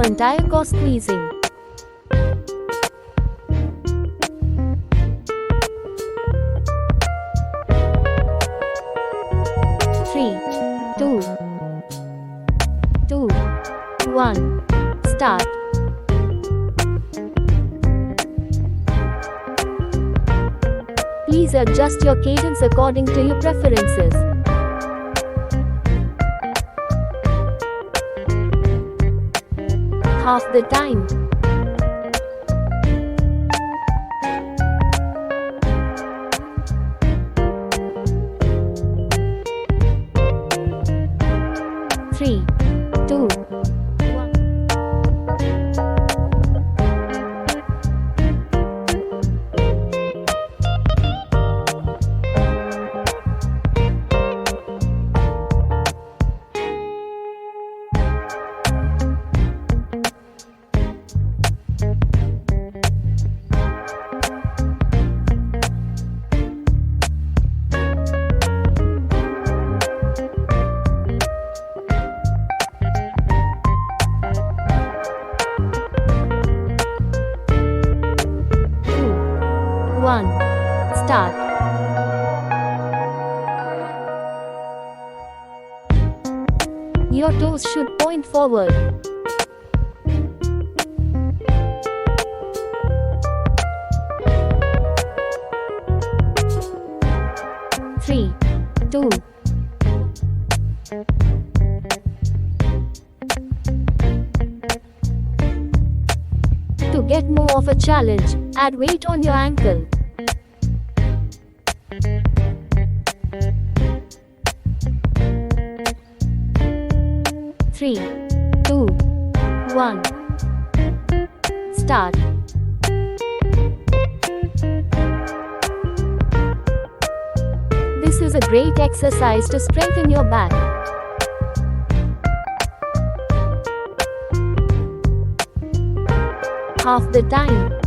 entire core squeezing. Three, two, 1. Start. Please adjust your cadence according to your preferences. Half the time. Three, two, 1. One. Start. Your toes should point forward. Three, two. To get more of a challenge, add weight on your ankle. Three, two, 1. Start. This is a great exercise to strengthen your back. Half the time.